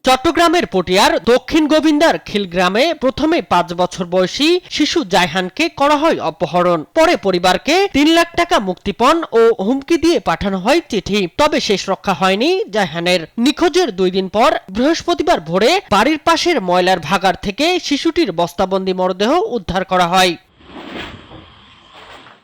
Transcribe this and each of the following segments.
চট্টগ্রামের পটিয়ার দক্ষিণ গোবিন্দার খিলগ্রামে প্রথমে 5 বছর বয়সী শিশু জায়হানকে করা হয় অপহরণ। পরে পরিবারকে 3 লাখ টাকা মুক্তিপণ ও হুমকি দিয়ে পাঠানো হয় চিঠি। তবে শেষ রক্ষা হয়নি জায়হানের। নিখোঁজের 2 দিন পর বৃহস্পতিবার ভোরে বাড়ির পাশের ময়লার ভাগাড় থেকে শিশুটির বস্তাবন্দি মরদেহ উদ্ধার করা হয়।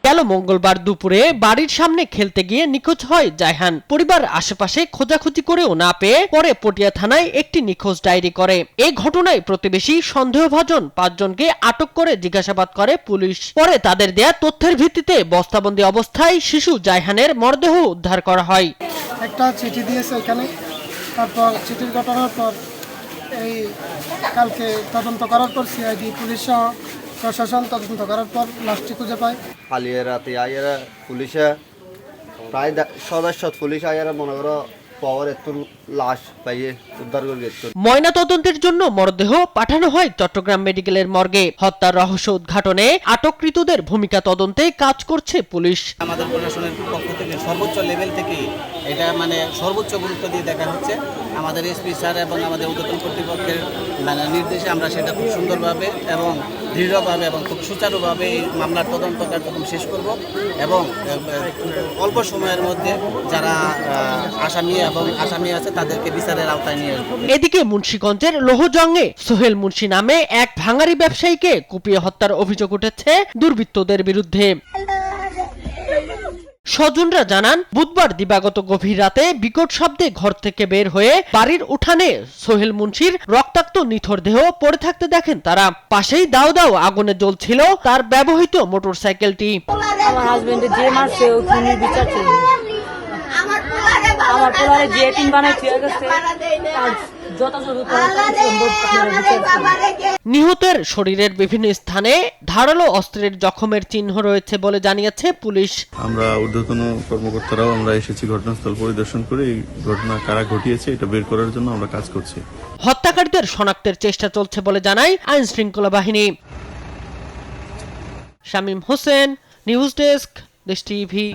গেল মঙ্গলবার দুপুরে বাড়ির সামনে খেলতে গিয়ে নিখোঁজ হয় জায়হান। পরিবার আশেপাশে খোঁজাখুঁজি করেও না পেয়ে পরে পটিয়া থানায় একটি নিখোঁজ ডায়েরি করে। এই ঘটনায় প্রতিবেশী সন্দেহভাজন 5 জনকে আটক করে জিজ্ঞাসাবাদ করে পুলিশ। পরে তাদের দেয়া তথ্যের ভিত্তিতে বস্তাবন্দি অবস্থায় শিশু জায়হানের মরদেহ উদ্ধার করা হয়। একটা চিঠি দিয়েছে এখানে, তারপর চিঠির ঘটনার পর এই কালকে তদন্ত করার পর সিআইডি পুলিশ সহ প্রশাসন তদন্ত করার পর লাশটি খুঁজে পায়। কালিয়ে রাতে আইয়ারা পুলিশে প্রায় সদস্য পুলিশ আইয়ারা মনে করো পাওয়ার একটু লাশ পাইয়ে উদ্ধার করে গেছে। ময়না তদন্তের জন্য মরদেহ পাঠানো হয় চট্টগ্রাম মেডিকেলের মর্গে। হত্যার রহস্য উদ্ঘাটনে আটককৃতদের ভূমিকা তদন্তে কাজ করছে পুলিশ। আমাদের প্রশাসনের পক্ষ থেকে সর্বোচ্চ লেভেল থেকে এটা সর্বোচ্চ গুরুত্ব দিয়ে দেখা হচ্ছে। আমাদের এসপি স্যার এবং আমাদের ঊর্ধ্বতন কর্তৃপক্ষের নির্দেশে আমরা সেটা খুব সুন্দরভাবে এবং দৃঢ়ভাবে এবং খুব সুচারুভাবে এই মামলার তদন্ত কার্যক্রম শেষ করব এবং অল্প সময়ের মধ্যে যারা আসামি আছে তাদেরকে বিচারের আওতায় নিয়ে আসবো। এদিকে মুন্সিগঞ্জের লোহজংয়ে সোহেল মুন্সি নামে এক ভাঙারি ব্যবসায়ীকে কুপিয়ে হত্যার অভিযোগ উঠেছে দুর্বৃত্তদের বিরুদ্ধে। স্বজনরা জানান, বুধবার দিবাগত গভীর রাতে বিকট শব্দে ঘর থেকে বের হয়ে বাড়ির উঠানে সোহেল মুন্সির রক্তাক্ত নিথর দেহ পড়ে থাকতে দেখেন তারা। পাশেই দাও দাও আগুনে জ্বলছিল তার ব্যবহৃত মোটরসাইকেলটি। আমার হাজবেন্ডে যে মারছে ও খুনি বিচার চাই। আমার পোলারে যে টিম বানাই ঠিক আছে নিহতের শরীরের বিভিন্ন স্থানে ধারালো অস্ত্রের জখমের চিহ্ন রয়েছে বলে জানিয়েছে পুলিশ। আমরা ঊর্ধ্বতন কর্মকর্তারাও আমরা এসেছি ঘটনাস্থল পরিদর্শন করে এই ঘটনা কারা ঘটিয়েছে এটা বের করার জন্য আমরা কাজ করছি। হত্যাকারীদের শনাক্তের চেষ্টা চলছে বলে জানায় আইন শৃঙ্খলা বাহিনী। শামীম হোসেন, নিউজ ডেস্ক, দেশ টিভি।